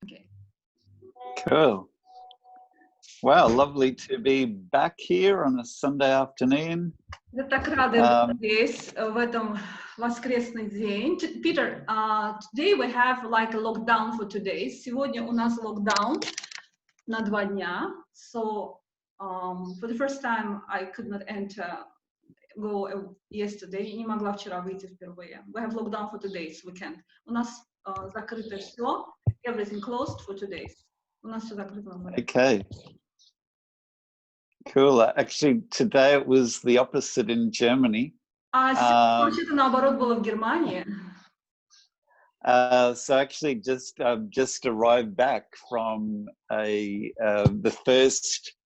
Okay. Cool. Wow, lovely to be back here on a Sunday afternoon. Я так рада быть здесь в этом воскресный день. Peter, today we have like a lockdown for 2 days. Сегодня у нас локдаун на 2 дня. So for the first time I could not go yesterday. Не могла вчера выйти впервые. We have lockdown for 2 days. We can't. У нас закрыто все. Everything closed for 2 days. У нас все закрыто на 2 дня. Okay. Cool. Actually, today it was the opposite in Germany. Вообще-то наоборот было в Германии. So actually, just arrived back from the first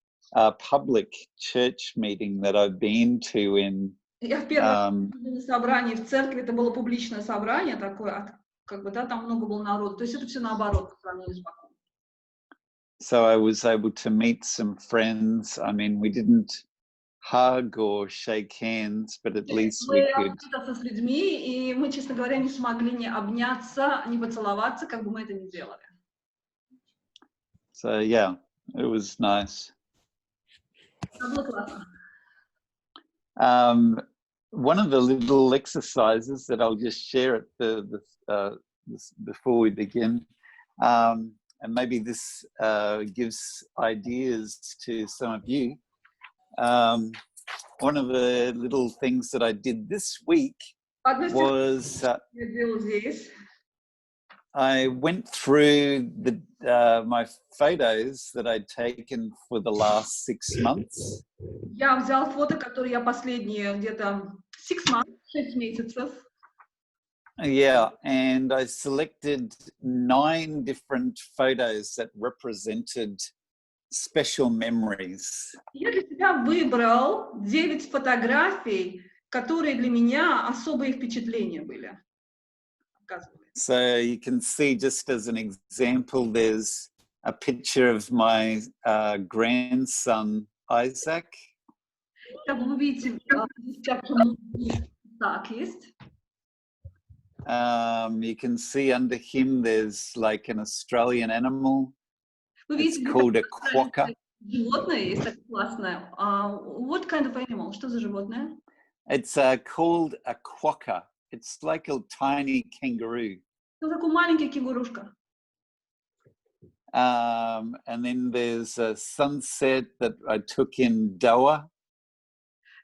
public church meeting that I've been to in. Я в первом собрании в церкви, это было публичное собрание такое, как бы, да, там много было народу. То есть это все наоборот по сравнению с Баком. So I was able to meet some friends. I mean, we didn't hug or shake hands, but at least we could. Мы встретились с людьми, и мы, честно говоря, не смогли не обняться, не поцеловаться, как бы мы это не делали. So yeah, it was nice. Было классно. One of the little exercises that I'll just share at before we begin, and maybe this gives ideas to some of you. One of the little things that I did this week was I went through my photos that I'd taken for the last 6 months. Я взял фото, которые я последние где-то 6 месяцев. Yeah, and I selected 9 different photos that represented special memories. Я для себя выбрал 9 фотографий, которые для меня особые впечатления были. So you can see, just as an example, there's a picture of my grandson, Isaac. Вы видите, так есть. You can see under him there's like an Australian animal. It's Видите, called a quokka. Животное есть такое классное. What kind of animal? Что за животное? It's called a quokka. It's like a tiny kangaroo. Ну, такой маленький кенгурушка. And then there's a sunset that I took in Doha.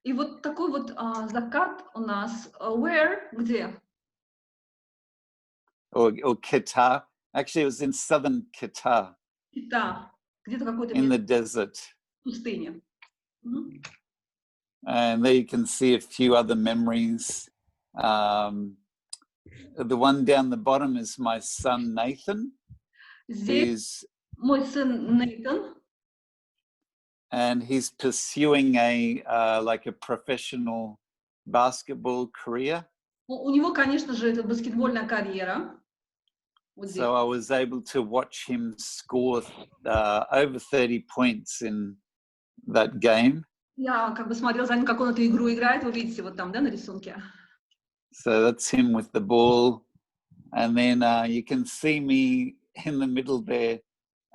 И вот такой вот закат у нас. Where? Где? Or Qatar. Actually, it was in southern Qatar. Кита. Где-то какой-то in the desert. Пустыне. And there you can see a few other memories. The one down the bottom is my son Nathan. Здесь мой сын Нейтан. And he's pursuing like a professional basketball career. У него, конечно же, это баскетбольная карьера. So I was able to watch him score over 30 points in that game. Я как бы смотрел за ним, как он эту игру играет. Вы видите вот там, да, на рисунке. So that's him with the ball. And then you can see me in the middle there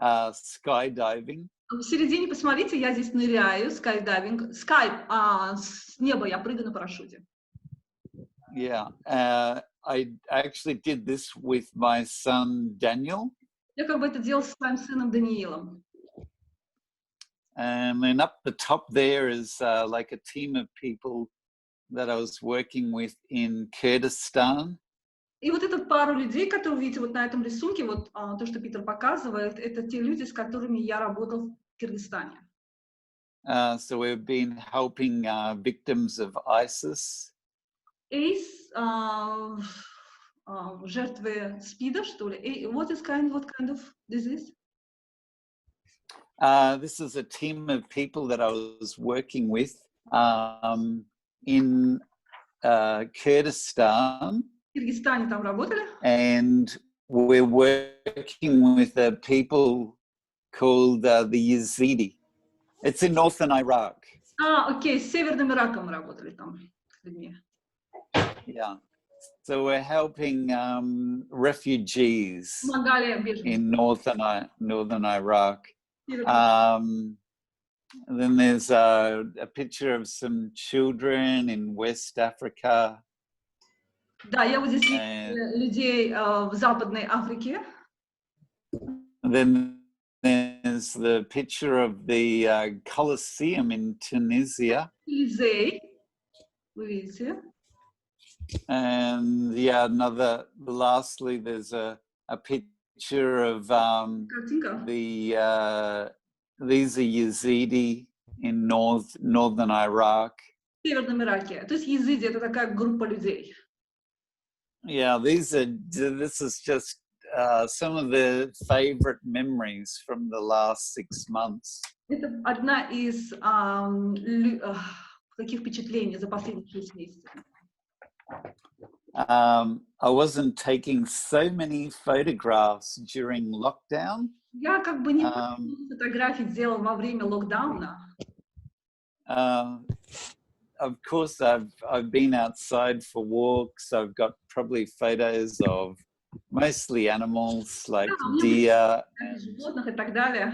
skydiving. В середине, посмотрите, я здесь ныряю, скайдайвинг. С неба я прыгаю на парашюте. Yeah, I actually did this with my son Daniel. Я как бы это делал с своим сыном Даниилом. And then up the top there is like a team of people that I was working with in Kurdistan. И вот это пару людей, которые вы видите вот на этом рисунке, вот то, что Питер показывает, это те люди, с которыми я работал в Кыргызстане. So we've been helping victims of ISIS. Жертвы СПИДа, что ли? What kind of disease? This is a team of people that I was working with in Kurdistan. В Кыргызстане там работали? And we're working with people called the Yazidi. It's in northern Iraq. Окей, с Северным Ираком мы работали там с людьми. Yeah. So we're helping refugees Помогали in беженцам. northern Iraq. Северном. Then there's a picture of some children in West Africa. Да, я вот здесь вижу людей в Западной Африке. Then there's the picture of the Colosseum in Tunisia. Елизей, вы видите. And yeah, lastly, there's a picture of Картинка. these are Yazidi in northern Iraq. В Северном Ираке. То есть езиди — это такая группа людей. Yeah, this is just some of the favorite memories from the last 6 months. Это одна из таких впечатлений за последние 6 месяцев. I wasn't taking so many photographs during lockdown. Я как бы не фотографий делала во время локдауна. Of course, I've been outside for walks. I've got probably photos of mostly animals like deer, животных и так далее.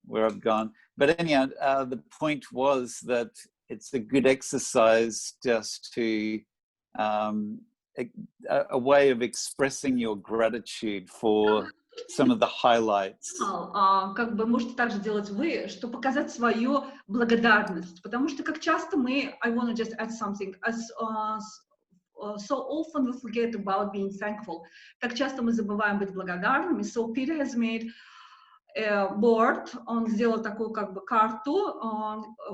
Where I've gone. But anyhow, the point was that it's a good exercise just to a way of expressing your gratitude for some of the highlights. Как бы можете также делать вы, чтобы показать свою благодарность, потому что как часто мы, I want to just add something, so often we forget about being thankful. Как часто мы забываем быть благодарными. So Peter has made a board, он сделал такую как бы карту,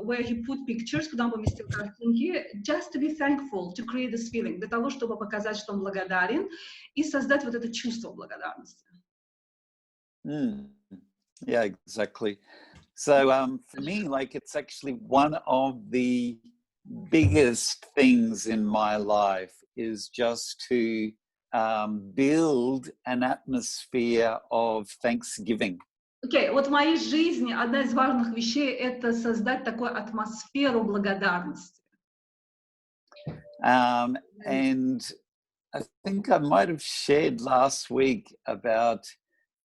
where he put pictures, куда он поместил картинки, just to be thankful, to create this feeling, для того, чтобы показать, что он благодарен, и создать вот это чувство благодарности. Yeah, exactly. So for me, like, it's actually one of the biggest things in my life is just to build an atmosphere of thanksgiving. Окей, вот в моей жизни одна из важных вещей — это создать такую атмосферу благодарности. And I think I might have shared last week about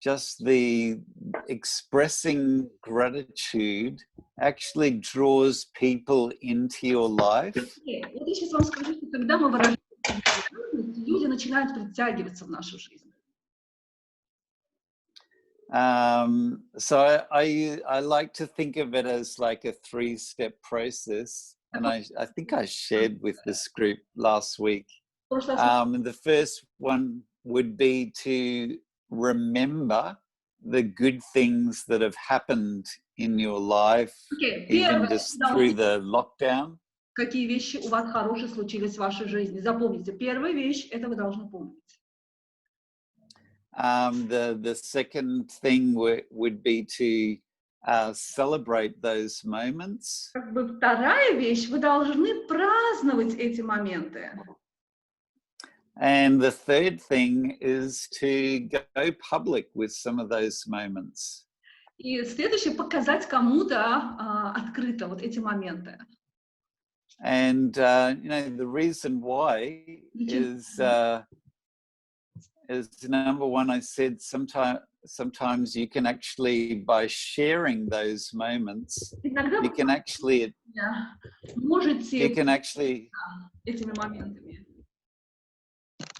just the expressing gratitude actually draws people into your life. Вот я сейчас вам скажу, что когда мы выражаем благодарность, люди начинают притягиваться в нашу жизнь. So I like to think of it as like a 3-step process, and I think I shared with this group last week. And the first one would be to remember the good things that have happened in your life, even just through the lockdown. Какие вещи у вас хорошие случились в вашей жизни? Запомните, первая вещь — это вы должны помнить. The second thing would be to celebrate those moments. Как бы вторая вещь — вы должны праздновать эти моменты. And the third thing is to go public with some of those moments. И следующее — показать кому-то открыто вот эти моменты. And you know, the reason why is number one, I said sometimes you can actually, by sharing those moments, you can actually этими моментами.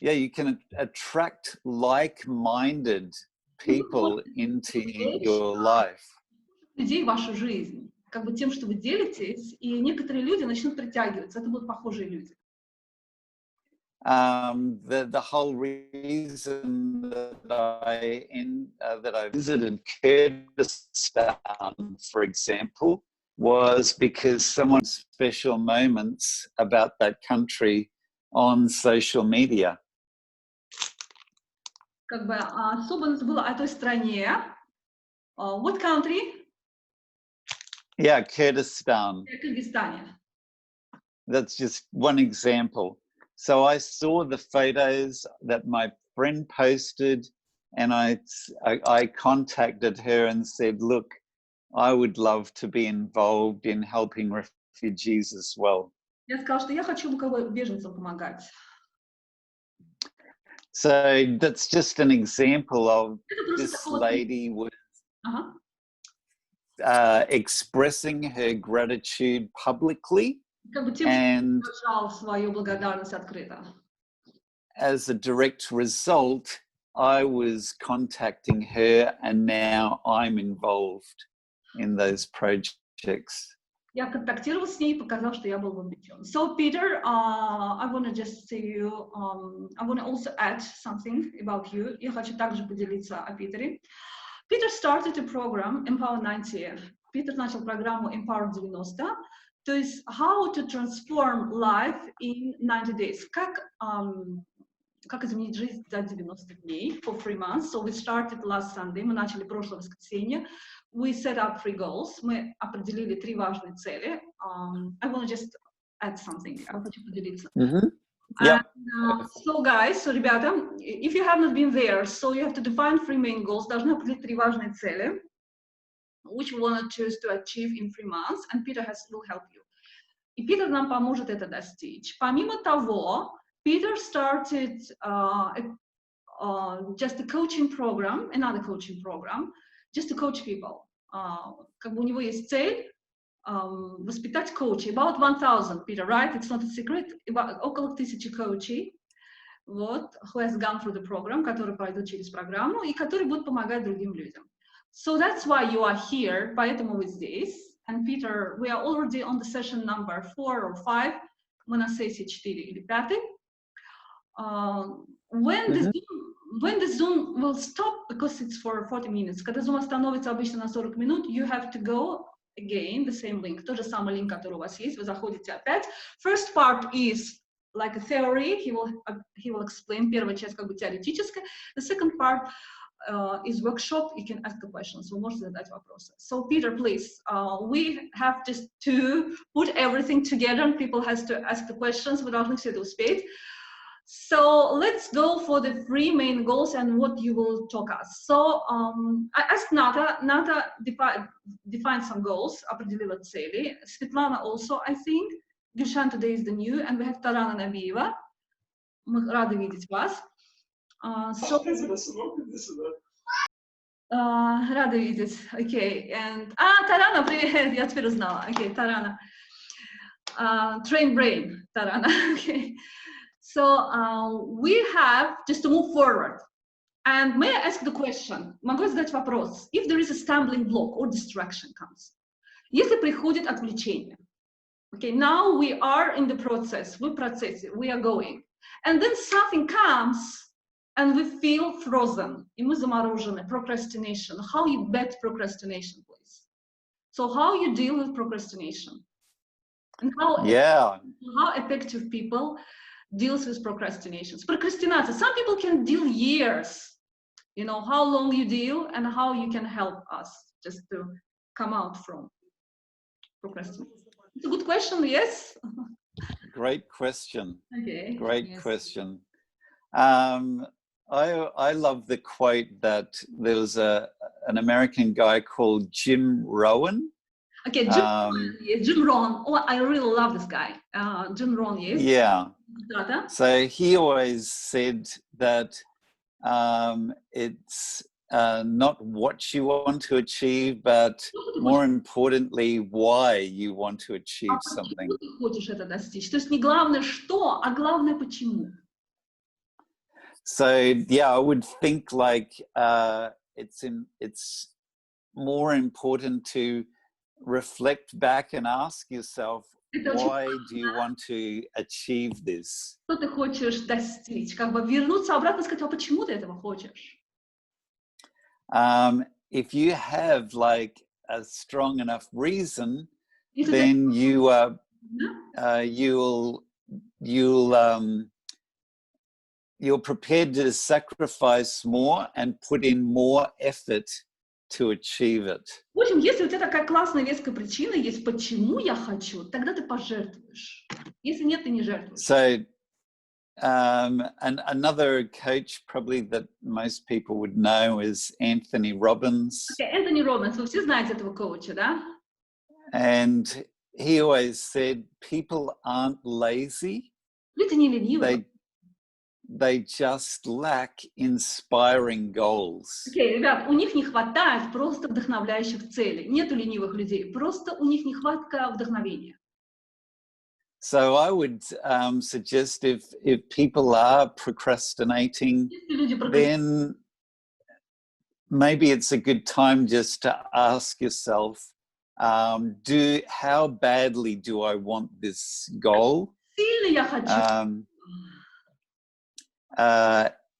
Yeah, you can attract like-minded people into your life. Людей в вашу жизнь, как бы тем, что вы делитесь, и некоторые люди начнут притягиваться. Это будут похожие люди. The whole reason that I visited Kurdistan, for example, was because someone's special moments about that country on social media. Как бы особенность была о той стране. What country? Yeah, Kurdistan. Кыргызстане. That's just one example. So I saw the photos that my friend posted, and I contacted her and said, look, I would love to be involved in helping refugees as well. Я сказала, что я хочу беженцам помогать. So that's just an example of this lady was expressing her gratitude publicly, and as a direct result, I was contacting her, and now I'm involved in those projects. Я контактировал с ней, показал, что я был вовлечен. So Peter, I want to just say you, I want to also add something about you. Я хочу также поделиться о Питере. Peter started a program Empower 90. Питер начал программу Empower 90. То есть how to transform life in 90 days. Как изменить жизнь за 90 дней for 3 months. So we started last Sunday. Мы начали прошлое воскресенье. We set up 3 goals. Мы определили 3 важные цели. I want to just add something. Я хочу поделиться. Yeah. So guys, so ребята, if you have not been there, so you have to define 3 main goals. Должны определить 3 важные цели, which we want to choose to achieve in 3 months, and Peter will help you. И Питер нам поможет это достичь. Помимо того, Peter started just a coaching program, another coaching program, just to coach people. Как бы у него есть цель воспитать коучей. About 1,000, Peter, right? It's not a secret. Около 1000 коучей, вот, who has gone through the program, которые пройдут через программу и которые будут помогать другим людям. So that's why you are here, поэтому вы здесь. And Peter, we are already on the session number 4 or 5. Мы на сессии 4 или 5. When the Zoom will stop, because it's for 40 minutes, когда Zoom остановится обычно на 40 минут, you have to go again, the same link, тот же самый линк, который у вас есть, вы заходите опять. First part is like a theory, he will explain, первая часть как бы теоретическая. The second part is workshop, you can ask the questions, вы можете задать вопросы. So Peter, please, we have just to put everything together, and people has to ask the questions, вы должны все это успеть. So let's go for the 3 main goals and what you will talk us. So I asked Nata define some goals, определила цели. Svetlana also, I think. Gülşen today is the new, and we have Tarana Nabiyeva. Мы рады видеть вас. Рада видеть. Okay. And Tarana, привет, я теперь узнала. Okay, Tarana. Train brain, Tarana. Okay. So we have just to move forward. And may I ask the question? Могу задать вопрос? If there is a stumbling block or distraction comes, если приходит отвлечение, okay, now we are in the process, в процессе, we are going, and then something comes, and we feel frozen, и мы заморожены, procrastination. How you bet procrastination, please? So how you deal with procrastination? And how effective people deals with procrastinations. Procrastination. Some people can deal years. You know, how long you deal and how you can help us just to come out from procrastination. It's a good question, yes? Great question. Okay. Great question. I love the quote that there was an American guy called Jim Rohn. Okay, Jim Rohn. Oh, I really love this guy. Jim Rohn, yes. Yeah. So he always said that it's not what you want to achieve, but more importantly, why you want to achieve something. Ты хочешь это достичь? То есть не главное что, а главное почему. So yeah, I would think like it's more important to reflect back and ask yourself, why do you want to achieve this? Что ты хочешь достичь? Как бы вернуться обратно и сказать, а почему ты этого хочешь? If you have like a strong enough reason, then you'll prepared to sacrifice more and put in more effort to achieve it. В общем, если у тебя такая классная веская причина есть, почему я хочу, тогда ты пожертвуешь. Если нет, ты не жертвуешь. So, and another coach probably that most people would know is Anthony Robbins. Okay, Anthony Robbins, вы все знаете этого коуча, да? And he always said, people aren't lazy. Люди не ленивые. they just lack inspiring goals. Окей, ребят, у них не хватает просто вдохновляющих целей. Нету ленивых людей, просто у них нехватка вдохновения. So I would suggest if people are procrastinating, Если люди then maybe it's a good time just to ask yourself, how badly do I want this goal? сильно я хочу.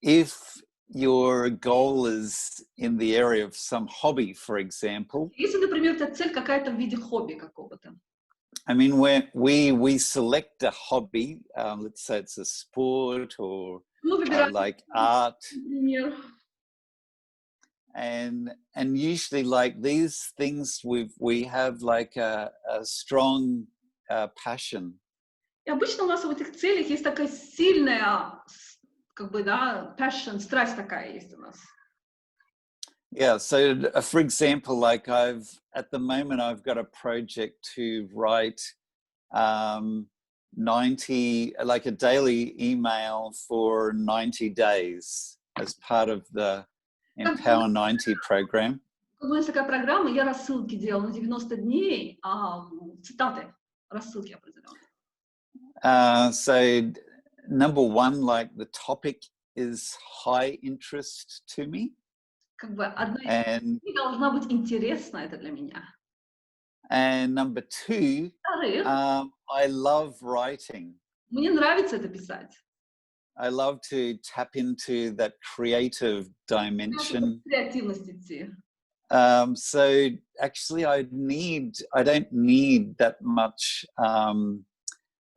If your goal is in the area of some hobby, for example. Если, например, эта цель какая-то в виде хобби какого-то. I mean, when we select a hobby, let's say it's a sport or like art, and usually like these things we have like a strong passion. И обычно у нас в этих целях есть такая сильная, как бы, да, passion, страсть такая есть у нас. Yeah, so for example, like at the moment I've got a project to write 90, like a daily email for 90 days as part of the Empower 90 program. У нас такая программа, я рассылки делала на 90 дней, цитаты, рассылки определенные. So number one, like the topic is high interest to me. Как бы одна из них должна быть интересна это для меня. And number two, I love writing. Мне нравится это писать. I love to tap into that creative dimension. Креативность идти. So actually I don't need that much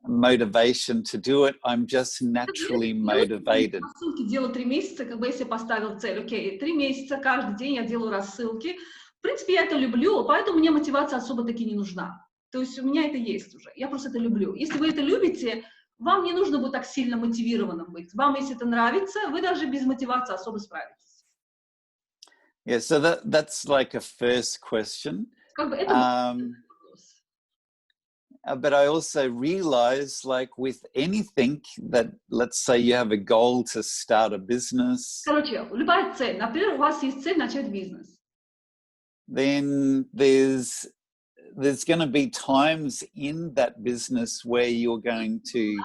motivation to do it. I'm just naturally motivated. Рассылки делаю 3 месяца, как бы если поставил цель, окей, 3 месяца, каждый день я делаю рассылки. В принципе, я это люблю, поэтому мне мотивация особо-таки не нужна. То есть у меня это есть уже, я просто это люблю. Если вы это любите, вам не нужно будет так сильно мотивированным быть. Вам, если это нравится, вы даже без мотивации особо справитесь. Yeah, so that's like a first question. Как бы это But I also realize, like with anything that, let's say you have a goal to start a business. Короче, любая цель. Например, у вас есть цель начать бизнес. Then there's going to be times in that business where you're going to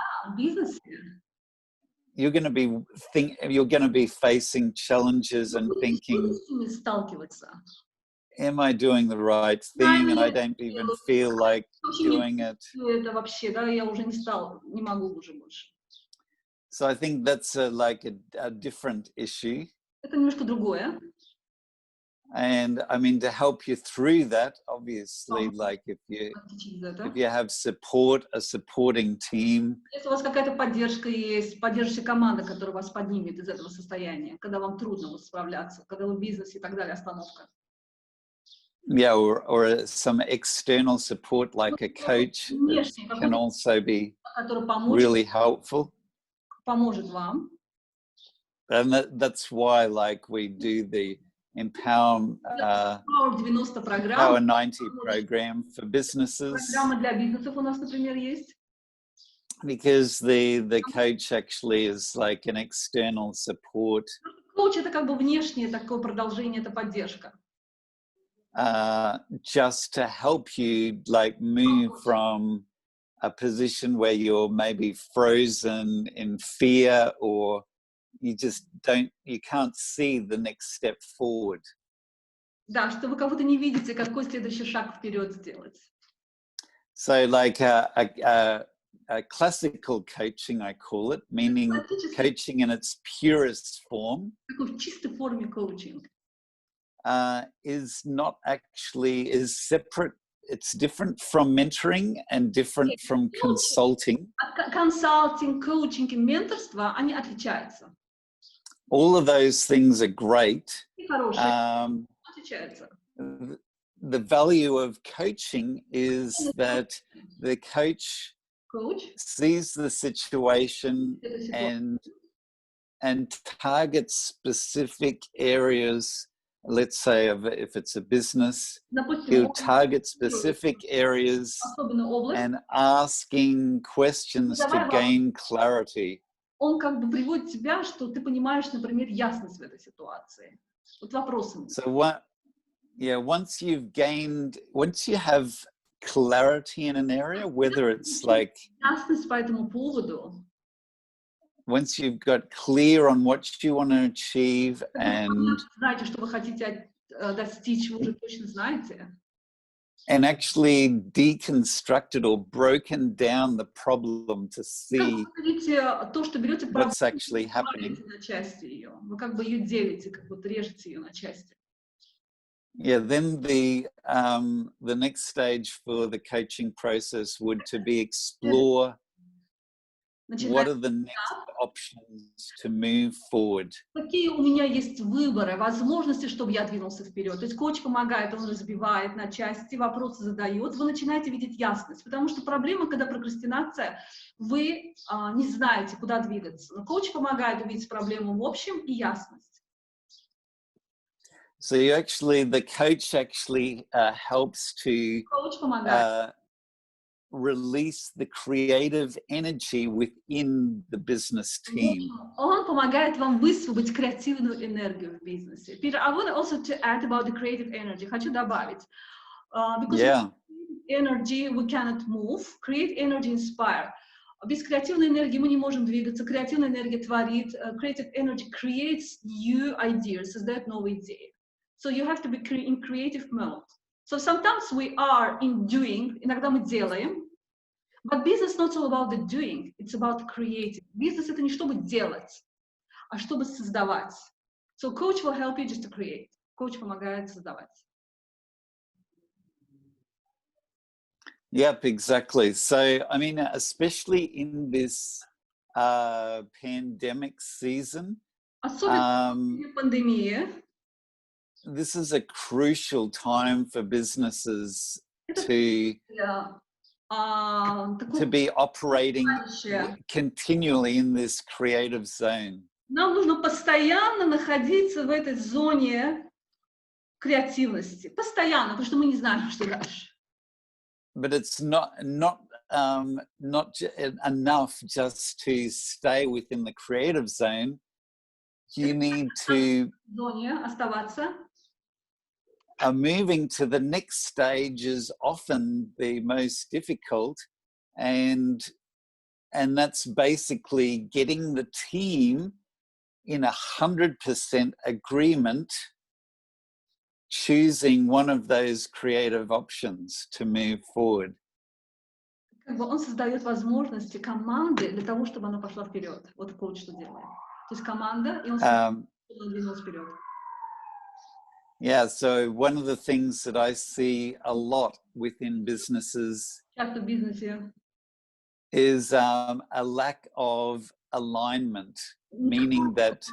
be facing challenges and thinking, am I doing the right thing? And I don't even feel like doing it. So I think that's like a different issue. And I mean, to help you through that, obviously, like if you have support, a supporting team. Если у вас какая-то поддержка есть, поддерживающая команда, которая вас поднимет из этого состояния, когда вам трудно справляться, когда вы в бизнесе и так далее, остановка. Yeah, or some external support like a coach can also be really helpful. Поможет вам. And that's why, like, we do the Empower 90 program for businesses. Программа для бизнесов у нас, например, есть. Because the coach actually is like an external support. Коуч это как бы внешнее такое продолжение, это поддержка. Just to help you like move from a position where you're maybe frozen in fear or you can't see the next step forward. Да, что вы как будто не видите, какой следующий шаг вперед сделать. So like a classical coaching, I call it, meaning coaching in its purest form. Такой в чистой форме коучинг. Is separate. It's different from mentoring and different from consulting. Консалтинг, коучинг и менторство, они отличаются. All of those things are great. The value of coaching is that the coach sees the situation and targets specific areas. Let's say if it's a business, he'll target specific areas and asking questions to gain clarity. он как бы приводит тебя, что ты понимаешь, например, ясность в этой ситуации. Вот вопросом. So what? Yeah, once you have clarity in an area, whether it's like Ясность по этому поводу. once you've got clear on what you want to achieve and знаете, что вы хотите достичь, вы уже точно знаете. And actually deconstructed or broken down the problem to see то, что берете what's actually happening. на части ее. Вы как бы ее делите, как будто режете ее на части. Yeah, then the next stage for the coaching process would to be explore what are the next options to move forward. Какие у меня есть выборы, возможности, чтобы я двинулся вперед. То есть коуч помогает, он разбивает на части, вопросы задает, вы начинаете видеть ясность. Потому что проблема, когда прокрастинация, вы не знаете, куда двигаться. Но коуч помогает увидеть проблему в общем и ясность. So the coach actually helps to release the creative energy within the business team. Он помогает вам высвободить креативную энергию в бизнесе. Peter, I want also to add about the creative energy. Хочу добавить. Because energy we cannot move, create energy inspire. Без креативной энергии мы не можем двигаться. Креативная энергия творит. Creative energy creates new ideas, создает новые идеи. So you have to be in creative mode. So sometimes we are in doing, иногда мы делаем, but business not all about the doing, it's about creating. Business это не чтобы делать, а чтобы создавать. So coach will help you just to create. Coach помогает создавать. Yep, exactly. So, I mean, especially in this pandemic season, this is a crucial time for businesses to be operating continually in this creative zone. Нам нужно постоянно находиться в этой зоне креативности. Постоянно, потому что мы не знаем, что дальше. But it's not enough just to stay within the creative zone. You need to moving to the next stage is often the most difficult, and that's basically getting the team in 100% agreement, choosing one of those creative options to move forward. Он создает возможности команды для того, чтобы она пошла вперед. Вот коуч что делает. То есть команда, и он двинулся вперед. Yeah, so one of the things that I see a lot within businesses is a lack of alignment, meaning that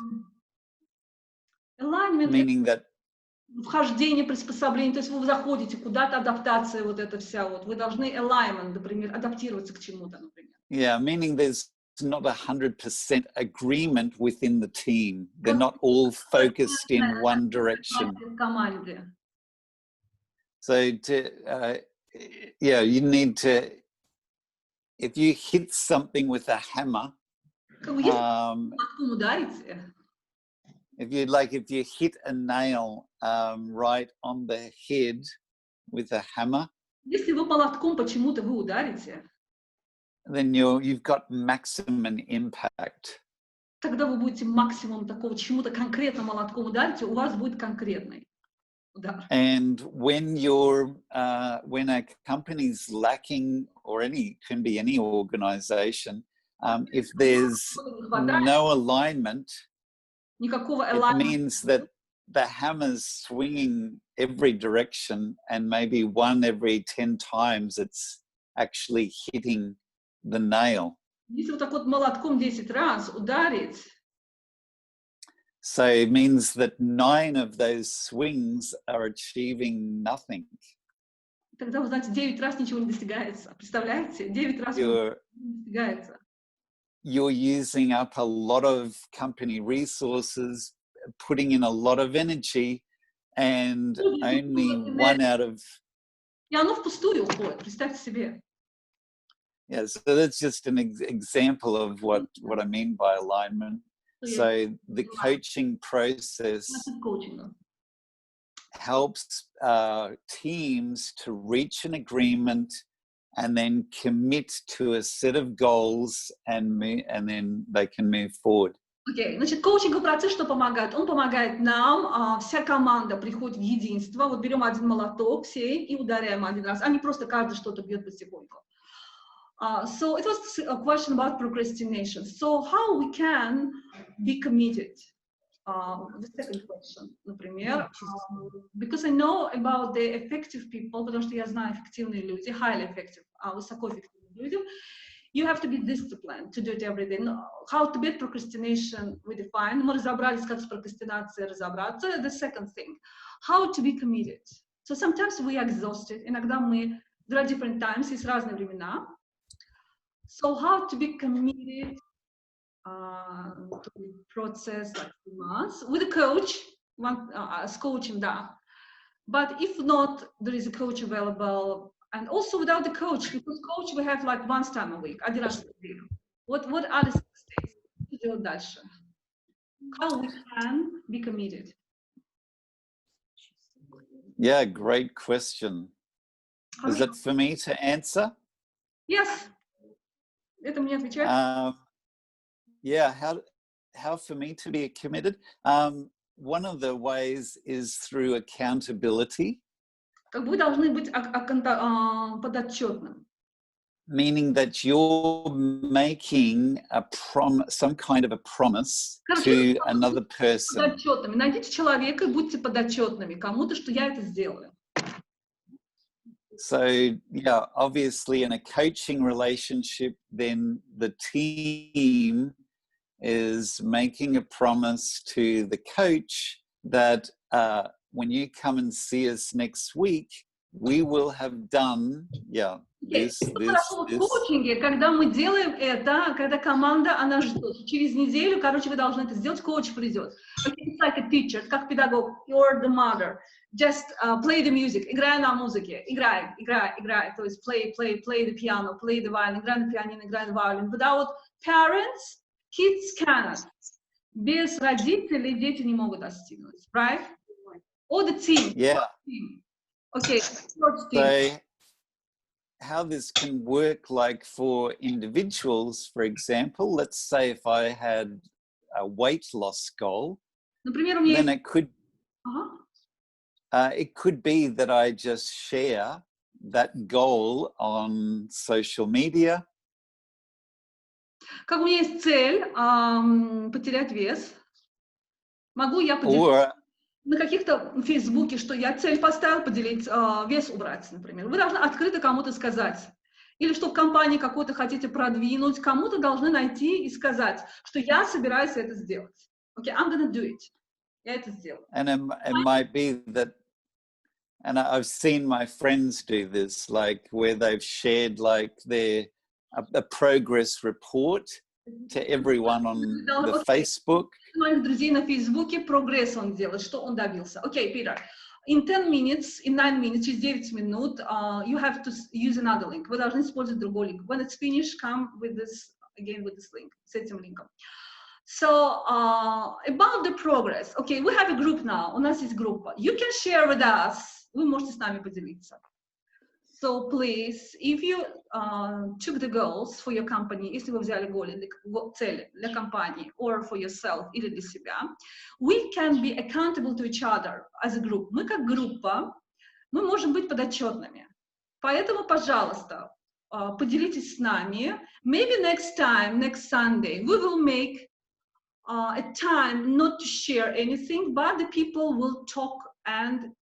вхождение, приспособление, то есть вы заходите куда-то, адаптация вот эта вся, вот вы должны alignment, например, адаптироваться к чему-то, например. Yeah, meaning there's not 100% agreement within the team. They're not all focused in one direction. So you need to, if you hit something with a hammer, if you hit a nail right on the head with a hammer, если вы молотком почему-то вы ударите, then you've got maximum impact. Когда вы будете максимум такого чему-то конкретно молотком ударите, у вас будет конкретный удар. And when when a company's lacking, or can be any organization, if there's no alignment, it means that the hammer's swinging every direction, and maybe one every 10 times it's actually hitting the nail. Если вот так вот молотком 10 раз ударить, so it means that 9 of those swings are achieving nothing. Тогда, вы знаете, 9 раз ничего не достигается. Представляете? 9 раз не достигается. You're using up a lot of company resources, putting in a lot of energy, and only one out of... И оно впустую уходит, представьте себе. Yeah, so that's just an example of what I mean by alignment. So the coaching process helps teams to reach an agreement and then commit to a set of goals, and then they can move forward. Окей, значит, коучинговый процесс что помогает? Он помогает нам, вся команда приходит в единство, вот берем один молоток все и ударяем один раз, а не просто каждый что-то бьет потихоньку. So it was a question about procrastination. So how we can be committed? The second question, например, because I know about the effective people, потому что я знаю эффективные люди, highly effective, высокоэффективные люди. You have to be disciplined to do it every day. How to beat procrastination we define. Мы разобрались, как с прокрастинацией разобраться. The second thing, how to be committed. So sometimes we are exhausted. Иногда мы, there are different times, есть разные времена. So how to be committed to the process like 2 months with a coach, as coaching, да. But if not, there is a coach available. And also without the coach, because coach we have like once time a week. Один раз в неделю. What are the 6 days? Что делать дальше? How we can be committed? Yeah, great question. Is that for me to answer? Yes. Это мне отвечать? Yeah, how for me to be committed? One of the ways is through accountability. Как вы должны быть подотчетным. Meaning that you're making some kind of a promise to another person. Подотчетными. Найдите человека и будьте подотчетными кому-то, что я это сделаю. So, yeah, obviously in a coaching relationship, then the team is making a promise to the coach that when you come and see us next week, we will have done, this. В коучинге, когда мы делаем это, когда команда, она ждет. Через неделю, вы должны это сделать, коуч придет. It's like a teacher, как педагог. You're the mother. Just play the music. Играй на музыке. Играй. То есть play the piano, play the violin. Играй на пианино, играй на violin. Without parents, kids cannot. Без родителей дети не могут достигнуть. Right? Or the team. Yeah. Okay. So, how this can work, like for individuals, for example, let's say if I had a weight loss goal, then it could be that I just share that goal on social media. Как у меня есть цель потерять вес, могу я поделиться на каких-то в Фейсбуке, что я цель поставил поделить, вес убрать, например. Вы должны открыто кому-то сказать. Или что в компании какой-то хотите продвинуть, кому-то должны найти и сказать, что я собираюсь это сделать. Okay, I'm gonna do it. Я это сделаю. And it might be that, and I've seen my friends do this, like where they've shared like a progress report to everyone on the Facebook. Моих друзей на Фейсбуке прогресс он делает, что он добился. Okay, Peter, in 9 minutes, через 9 минут, you have to use another link. Вы должны использовать другой линк. When it's finished, come with this link, с этим линком. So, about the progress. Okay, we have a group now. У нас есть группа. You can share with us. Вы можете с нами поделиться. So please, if you took the goals for your company, если вы взяли цели для компании, or for yourself, или для себя, we can be accountable to each other as a group. Мы как группа, мы можем быть подотчетными. Поэтому, пожалуйста, поделитесь с нами. Maybe next time, next Sunday, we will make a time not to share anything, but the people will talk and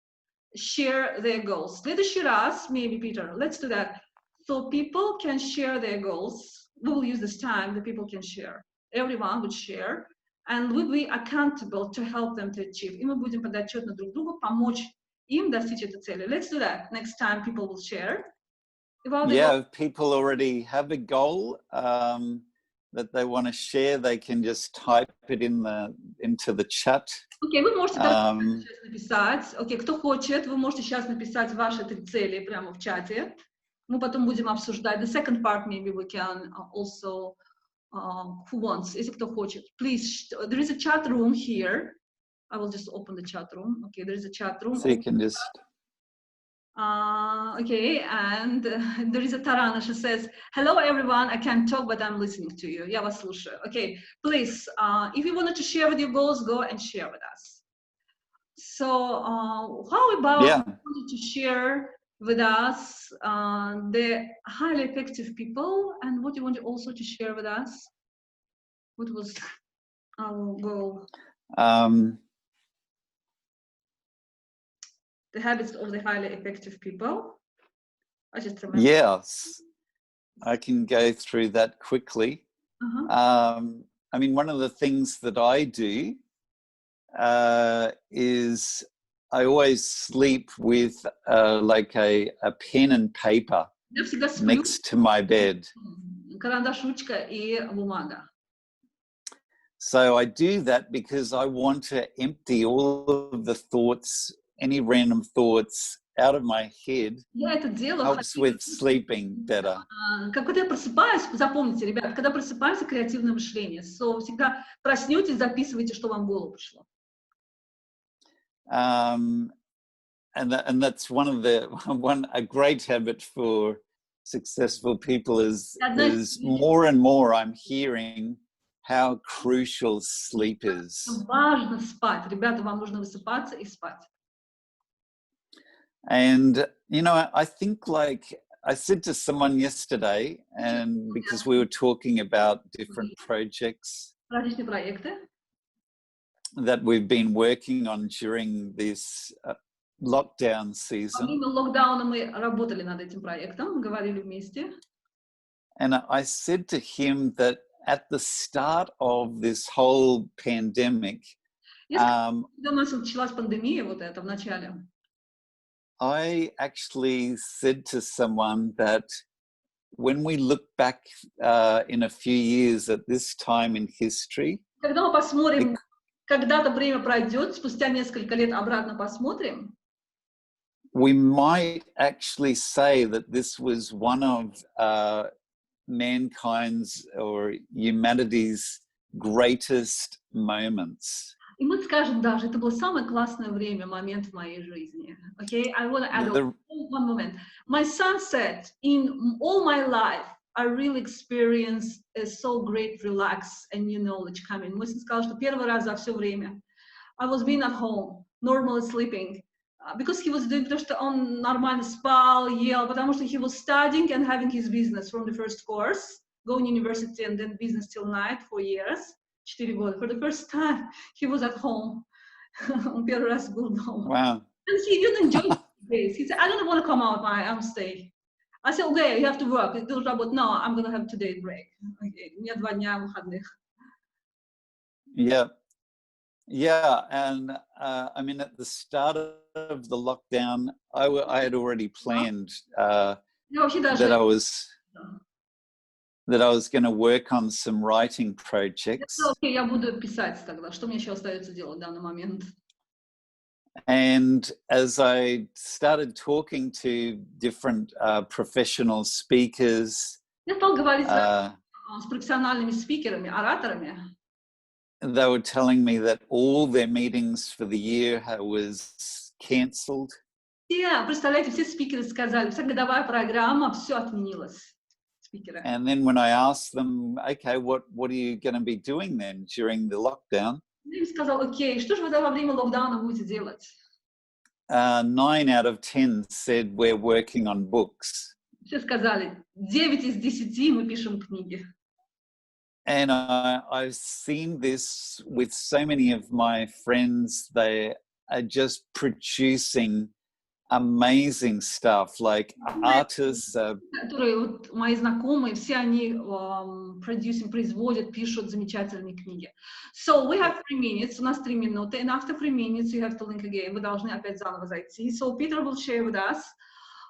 share their goals. В следующий раз, maybe, Peter, let's do that. So people can share their goals. We will use this time, the people can share. Everyone would share. And we'll be accountable to help them to achieve. И мы будем подотчетны друг другу, помочь им достичь этой цели. Let's do that. Next time people will share. If people already have a goal that they want to share, they can just type it into the chat. Окей, вы можете сейчас написать. Окей, кто хочет, вы можете сейчас написать ваши 3 цели прямо в чате. Мы потом будем обсуждать. The second part maybe we can also, who wants, если кто хочет. Please, there is a chat room here. I will just open the chat room. Okay, there is a chat room. So you can just... Okay, and there is a Tarana. She says, hello everyone, I can't talk, but I'm listening to you. Я вас слушаю. Okay, please, if you wanted to share with your goals, go and share with us. So how about you wanted to share with us the highly effective people, and what you wanted also to share with us? What was our goal? The habits of the highly effective people. I just remember. Yes, I can go through that quickly. I mean, one of the things that I do is I always sleep with like a pen and paper next to my bed. Карандаш, ручка и бумага. So I do that because I want to empty all of the thoughts, any random thoughts out of my head. Helps with sleeping better. Когда я просыпаюсь, запомните, ребят, когда просыпаемся, креативное мышление. So, всегда проснетесь, записывайте, что вам в голову пришло. And that's a great habit for successful people is more and more I'm hearing how crucial sleep is. Важно спать, ребята, вам нужно высыпаться и спать. And you know, I think, like I said to someone yesterday, and because we were talking about different projects that we've been working on during this lockdown season. And I said to him that at the start of this whole pandemic, I actually said to someone that when we look back in a few years at this time in history, когда мы посмотрим, когда-то время пройдет, спустя несколько лет обратно посмотрим, we might actually say that this was one of mankind's or humanity's greatest moments. И мы скажем даже, это было самое классное время, момент в моей жизни. Okay, I want to add one moment. My son said, in all my life, I really experienced a so great relax and new knowledge coming. Мой сын сказал, что первый раз за все время I was being at home, normally sleeping, because he was doing, потому что он нормально спал, ел, потому что he was studying and having his business from the first course, going to university and then business till night for years. 4 года. For the first time, he was at home. Он первый раз был дома. Wow. And he didn't enjoy days. He said, I don't want to come out, I'm stay. I said, okay, you have to work. No, I'm going to have today break. Okay. У меня 2 дня выходных. Yeah. Yeah, and I mean, at the start of the lockdown, I had already planned that I was going to work on some writing projects. Я буду писать тогда. Что мне еще остается делать в данный момент? And as I started talking to different professional speakers, я стал говорить с профессиональными спикерами, ораторами. They were telling me that all their meetings for the year was cancelled. Представляете, все спикеры сказали, вся годовая программа, все отменилось. And then when I asked them, okay, what are you going to be doing then during the lockdown? Я им сказал, окей, что же вы во время локдауна будете делать? 9 out of 10 said we're working on books. Все сказали, 9 из 10 мы пишем книги. And I've seen this with so many of my friends. They are just producing amazing stuff, like artists. Которые вот мои знакомые, все они производят, пишут замечательные книги. So we have 3 minutes, у нас 3 минуты, and after 3 minutes you have to link again. Вы должны опять заново зайти. So Peter will share with us,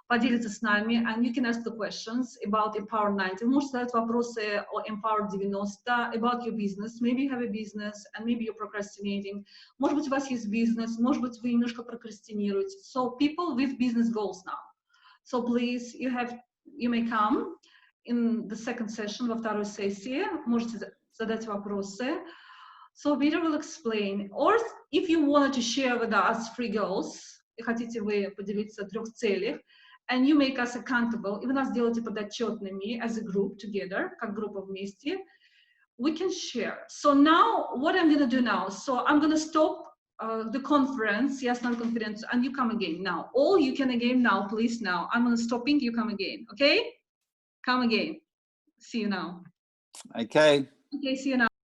поделиться с нами, and you can ask the questions about Empower 90. Вы можете задать вопросы о Empower 90, about your business. Maybe you have a business, and maybe you're procrastinating. Может быть, у вас есть бизнес, может быть, вы немножко прокрастинируете. So people with business goals now. So please, you have you may come in the second session, во второй сессии, можете задать вопросы. So Peter will explain. Or if you wanted to share with us 3 goals, и хотите вы поделиться о 3 целях, and you make us accountable, и вы нас делаете подотчетными as a group together, как группа вместе, we can share. So now, what I'm going to do now, so I'm going to stop the conference, я остановлю конференцию, and you come again now. All you can again now, please now. I'm going to stopping, you come again, okay? Come again. See you now. Okay. Okay, see you now.